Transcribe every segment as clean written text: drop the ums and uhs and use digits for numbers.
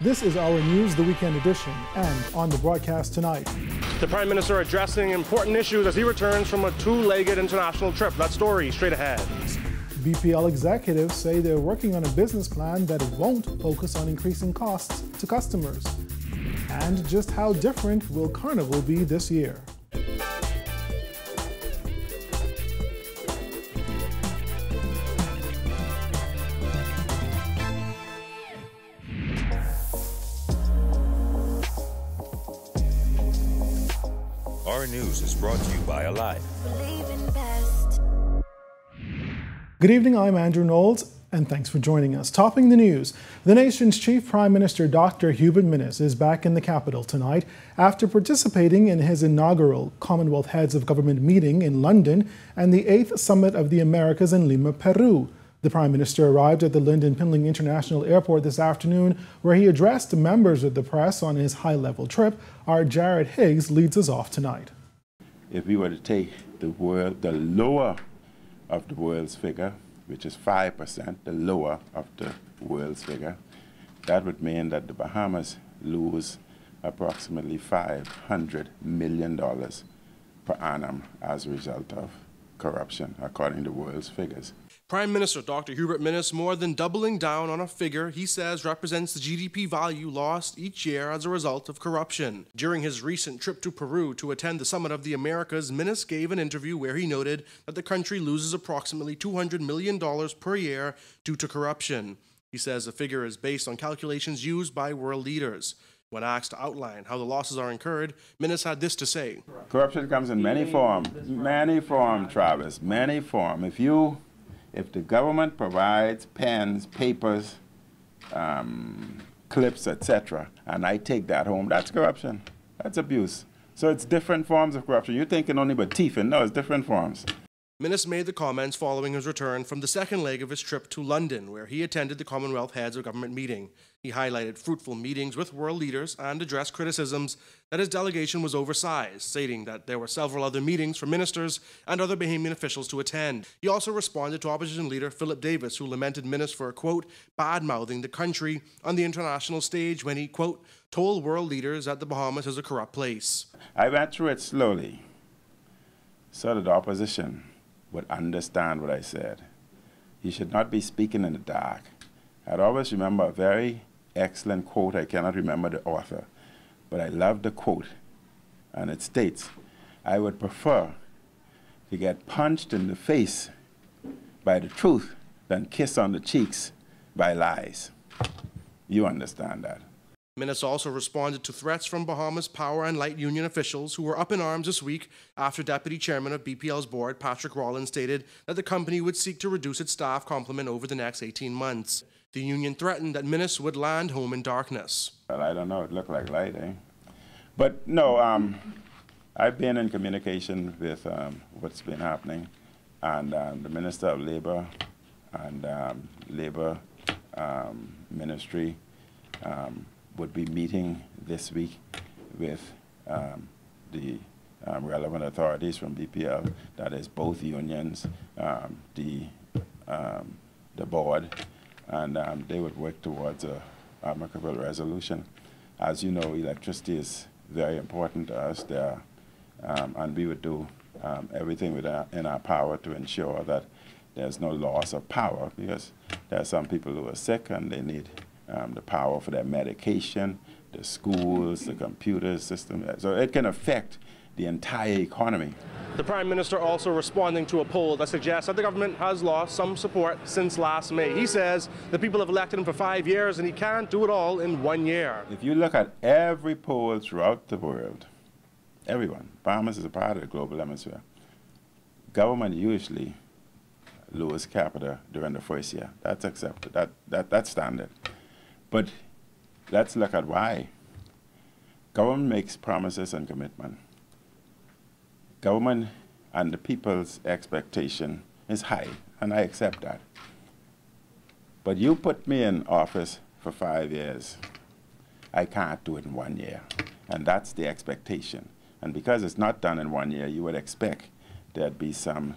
This is our News, the Weekend edition, and on the broadcast tonight. The Prime Minister addressing important issues as he returns from a two-legged international trip. That story straight ahead. BPL executives say they're working on a business plan that won't focus on increasing costs to customers. And just how different will Carnival be this year? Our news is brought to you by Alive. Good evening, I'm Andrew Knowles, and thanks for joining us. Topping the news, the nation's Chief Prime Minister, Dr. Hubert Minnis, is back in the capital tonight after participating in his inaugural Commonwealth Heads of Government meeting in London and the 8th Summit of the Americas in Lima, Peru. The Prime Minister arrived at the Lyndon Pinling International Airport this afternoon, where he addressed members of the press on his high-level trip. Our Jared Higgs leads us off tonight. If we were to take the lower of the world's figure, which is 5%, the lower of the world's figure, that would mean that the Bahamas lose approximately $500 million per annum as a result of corruption, according to world's figures. Prime Minister Dr. Hubert Minnis more than doubling down on a figure he says represents the GDP value lost each year as a result of corruption. During his recent trip to Peru to attend the Summit of the Americas, Minnis gave an interview where he noted that the country loses approximately $200 million per year due to corruption. He says the figure is based on calculations used by world leaders. When asked to outline how the losses are incurred, Minnis had this to say. Corruption comes in many forms, Travis, many forms. If the government provides pens, papers, clips, etc., and I take that home, that's corruption. That's abuse. So it's different forms of corruption. You're thinking only about thieving. No, it's different forms. Minnis made the comments following his return from the second leg of his trip to London, where he attended the Commonwealth Heads of Government meeting. He highlighted fruitful meetings with world leaders and addressed criticisms that his delegation was oversized, stating that there were several other meetings for ministers and other Bahamian officials to attend. He also responded to opposition leader Philip Davis, who lamented Minnis for, quote, bad-mouthing the country on the international stage when he, quote, told world leaders that the Bahamas is a corrupt place. I went through it slowly so that the opposition would understand what I said. You should not be speaking in the dark. I'd always remember a very excellent quote. I cannot remember the author, but I love the quote. And it states, I would prefer to get punched in the face by the truth than kissed on the cheeks by lies. You understand that. Minnis also responded to threats from Bahamas Power and Light Union officials who were up in arms this week after Deputy Chairman of BPL's board, Patrick Rollins, stated that the company would seek to reduce its staff complement over the next 18 months. The union threatened that Minnis would land home in darkness. Well, I don't know. It looked like light, eh? But no, I've been in communication with what's been happening, and the Minister of Labor and Labor Ministry would be meeting this week with the relevant authorities from BPL, that is both unions, the board, and they would work towards an amicable resolution. As you know, electricity is very important to us there, and we would do everything in our power to ensure that there's no loss of power, because there are some people who are sick and they need the power for their medication, the schools, the computer system. So it can affect the entire economy. The Prime Minister also responding to a poll that suggests that the government has lost some support since last May. He says the people have elected him for 5 years and he can't do it all in 1 year. If you look at every poll throughout the world, everyone, Bahamas is a part of the global hemisphere, government usually lose capita during the first year. That's accepted. That's standard. But let's look at why. Government makes promises and commitment. Government and the people's expectation is high, and I accept that. But you put me in office for 5 years. I can't do it in 1 year, and that's the expectation. And because it's not done in 1 year, you would expect there'd be some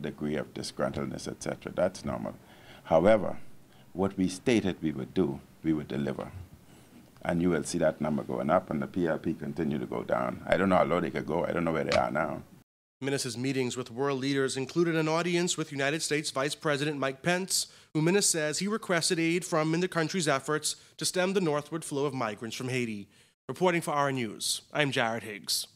degree of disgruntledness, etc. That's normal. However, what we stated we would do, we would deliver. and you will see that number going up and the PLP continue to go down. I don't know how low they could go. I don't know where they are now. Minnis' meetings with world leaders included an audience with United States Vice President Mike Pence, who Minnis says he requested aid from in the country's efforts to stem the northward flow of migrants from Haiti. Reporting for our News, I'm Jared Higgs.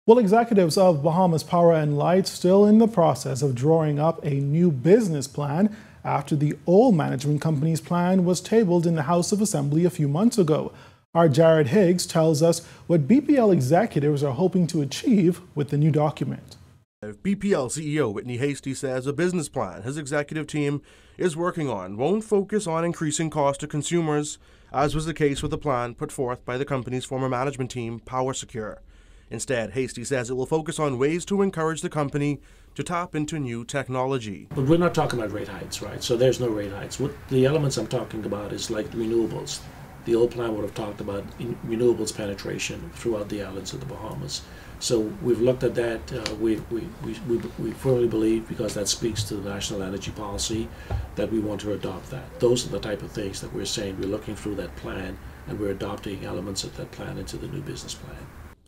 Well, executives of Bahamas Power and Light still in the process of drawing up a new business plan after the old management company's plan was tabled in the House of Assembly a few months ago. Our Jared Higgs tells us what BPL executives are hoping to achieve with the new document. BPL CEO Whitney Hasty says a business plan his executive team is working on won't focus on increasing costs to consumers, as was the case with the plan put forth by the company's former management team, PowerSecure. Instead, Hasty says it will focus on ways to encourage the company to tap into new technology. But we're not talking about rate hikes, right? So there's no rate hikes. What the elements I'm talking about is like renewables. The old plan would have talked about renewables penetration throughout the islands of the Bahamas. So we've looked at that. We firmly believe, because that speaks to the national energy policy, that we want to adopt that. Those are the type of things that we're saying. We're looking through that plan and we're adopting elements of that plan into the new business plan.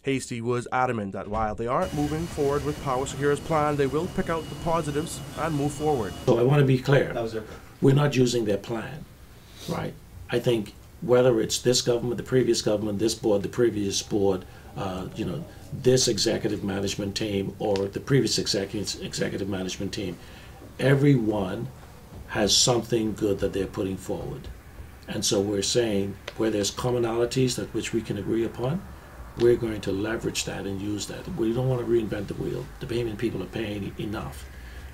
Hasty was adamant that while they aren't moving forward with PowerSecure's plan, they will pick out the positives and move forward. So I want to be clear. We're not using their plan, right? I think whether it's this government, the previous government, this board, the previous board, this executive management team or the previous executive management team, everyone has something good that they're putting forward. And so we're saying where there's commonalities that which we can agree upon, we're going to leverage that and use that. We don't want to reinvent the wheel. The Bahamian people are paying enough.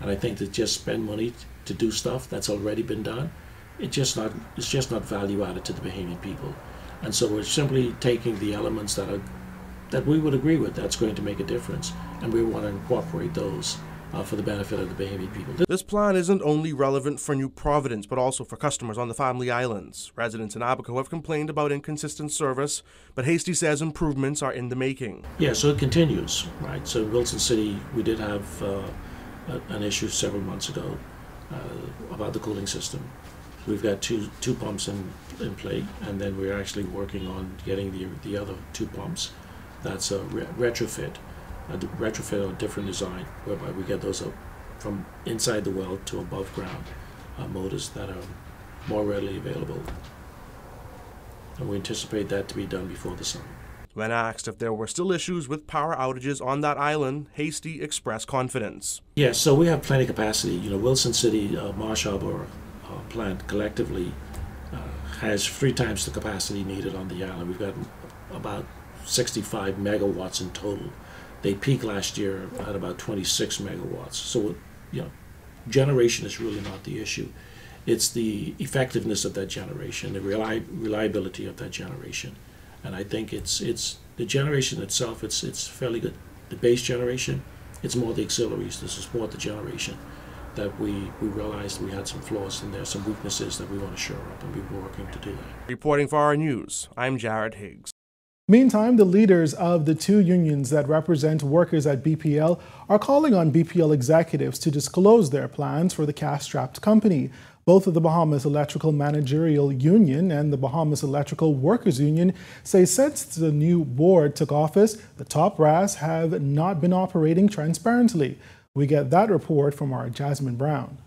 And I think to just spend money to do stuff that's already been done, it's just not value added to the Bahamian people. And so we're simply taking the elements that we would agree with that's going to make a difference, and we want to incorporate those for the benefit of the Bahamian people. This plan isn't only relevant for New Providence, but also for customers on the Family Islands. Residents in Abaco have complained about inconsistent service, but Hasty says improvements are in the making. Yeah, so it continues, right? So in Wilson City, we did have an issue several months ago about the cooling system. We've got two pumps in play, and then we're actually working on getting the other 2 pumps. That's a retrofit or different design, whereby we get those up from inside the well to above ground motors that are more readily available. And we anticipate that to be done before the summer. When asked if there were still issues with power outages on that island, Hasty expressed confidence. Yes, so we have plenty of capacity. Wilson City, Marsh Harbor plant collectively has 3 times the capacity needed on the island. We've got about 65 megawatts in total. They peaked last year at about 26 megawatts. So, generation is really not the issue. It's the effectiveness of that generation, the reliability of that generation. And I think it's the generation itself, it's fairly good. The base generation, it's more the auxiliaries to support the generation that we realized we had some flaws in there, some weaknesses that we want to shore up, and we're working to do that. Reporting for our News, I'm Jared Higgs. Meantime, the leaders of the 2 unions that represent workers at BPL are calling on BPL executives to disclose their plans for the cash-strapped company. Both of the Bahamas Electrical Managerial Union and the Bahamas Electrical Workers Union say since the new board took office, the top brass have not been operating transparently. We get that report from our Jasmine Brown.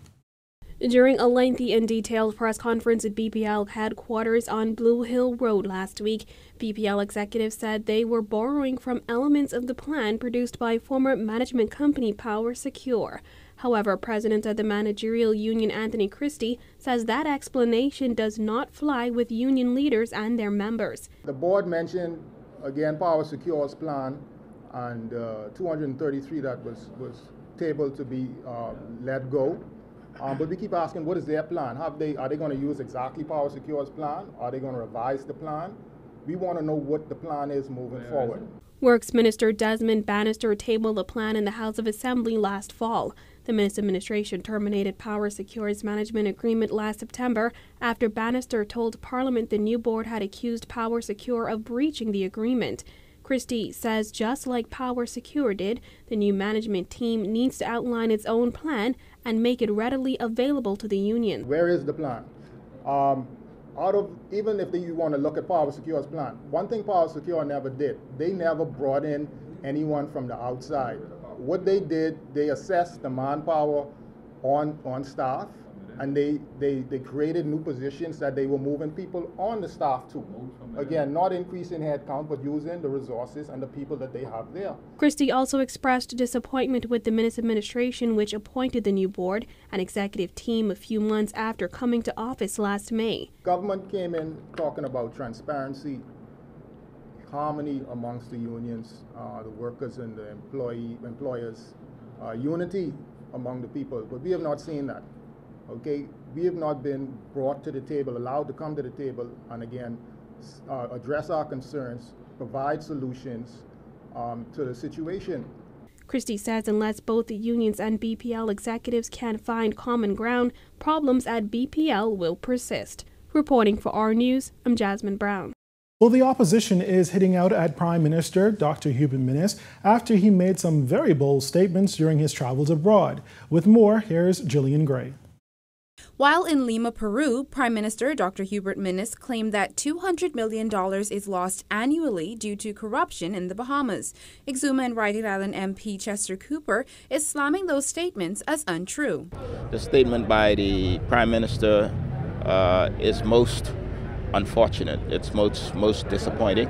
During a lengthy and detailed press conference at BPL headquarters on Blue Hill Road last week, BPL executives said they were borrowing from elements of the plan produced by former management company PowerSecure. However, President of the Managerial Union Anthony Christie says that explanation does not fly with union leaders and their members. The board mentioned, again, PowerSecure's plan and 233 that was tabled to be let go. But we keep asking, what is their plan? Are they going to use exactly PowerSecure's plan? Are they going to revise the plan? We want to know what the plan is moving forward. Works Minister Desmond Bannister tabled a plan in the House of Assembly last fall. The Minnis administration terminated PowerSecure's management agreement last September after Bannister told Parliament the new board had accused PowerSecure of breaching the agreement. Christie says just like PowerSecure did, the new management team needs to outline its own plan and make it readily available to the union. Where is the plan? even if you want to look at Power Secure's plan, one thing Power Secure never did, they never brought in anyone from the outside. What they did, they assessed the manpower on staff, and they created new positions that they were moving people on the staff to. Again, not increasing headcount, but using the resources and the people that they have there. Christie also expressed disappointment with the Minnis administration, which appointed the new board and executive team a few months after coming to office last May. Government came in talking about transparency, harmony amongst the unions, the workers and the employers, unity among the people, but we have not seen that. Okay, we have not been brought to the table, allowed to come to the table, and again, address our concerns, provide solutions to the situation. Christie says unless both the unions and BPL executives can find common ground, problems at BPL will persist. Reporting for our News, I'm Jasmine Brown. Well, the opposition is hitting out at Prime Minister Dr. Hubert Minnis after he made some very bold statements during his travels abroad. With more, here's Jillian Gray. While in Lima, Peru, Prime Minister Dr. Hubert Minnis claimed that $200 million is lost annually due to corruption in the Bahamas. Exuma and Rikers Island MP Chester Cooper is slamming those statements as untrue. The statement by the Prime Minister is most unfortunate. It's most disappointing.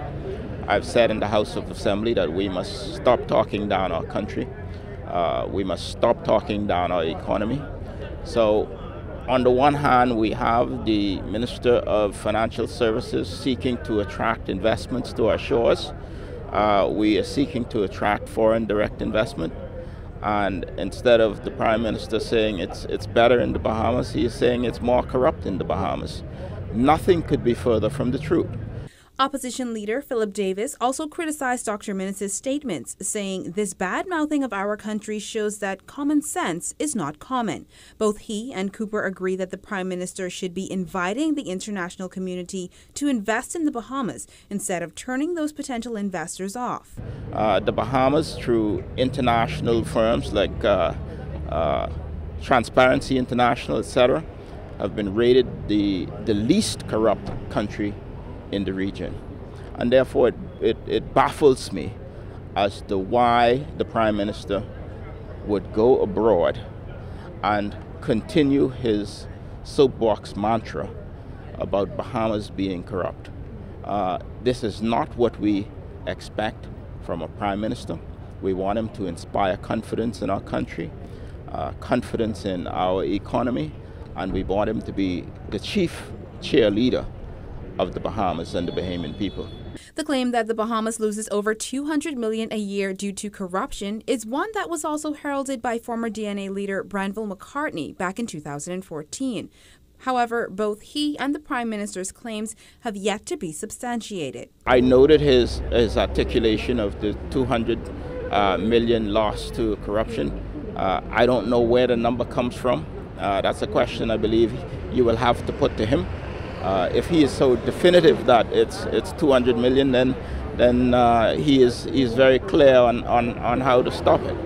I've said in the House of Assembly that we must stop talking down our country. We must stop talking down our economy. So, on the one hand, we have the Minister of Financial Services seeking to attract investments to our shores. We are seeking to attract foreign direct investment. And instead of the Prime Minister saying it's better in the Bahamas, he is saying it's more corrupt in the Bahamas. Nothing could be further from the truth. Opposition leader Philip Davis also criticized Dr. Minnis' statements, saying this bad-mouthing of our country shows that common sense is not common. Both he and Cooper agree that the Prime Minister should be inviting the international community to invest in the Bahamas instead of turning those potential investors off. The Bahamas, through international firms like Transparency International, etc., have been rated the least corrupt country in the region. And therefore it baffles me as to why the Prime Minister would go abroad and continue his soapbox mantra about Bahamas being corrupt. This is not what we expect from a Prime Minister. We want him to inspire confidence in our country, confidence in our economy, and we want him to be the chief cheerleader of the Bahamas and the Bahamian people. The claim that the Bahamas loses over $200 million a year due to corruption is one that was also heralded by former DNA leader Branville McCartney back in 2014. However, both he and the Prime Minister's claims have yet to be substantiated. I noted his articulation of the $200 million loss to corruption. I don't know where the number comes from. That's a question I believe you will have to put to him. If he is so definitive that it's $200 million, then he is very clear on how to stop it.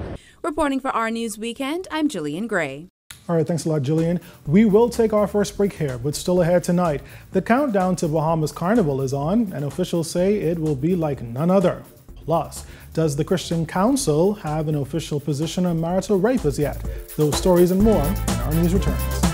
Reporting for Our News Weekend, I'm Jillian Gray. All right, thanks a lot, Jillian. We will take our first break here, but still ahead tonight. The countdown to Bahamas Carnival is on, and officials say it will be like none other. Plus, does the Christian Council have an official position on marital rape as yet? Those stories and more when Our News returns.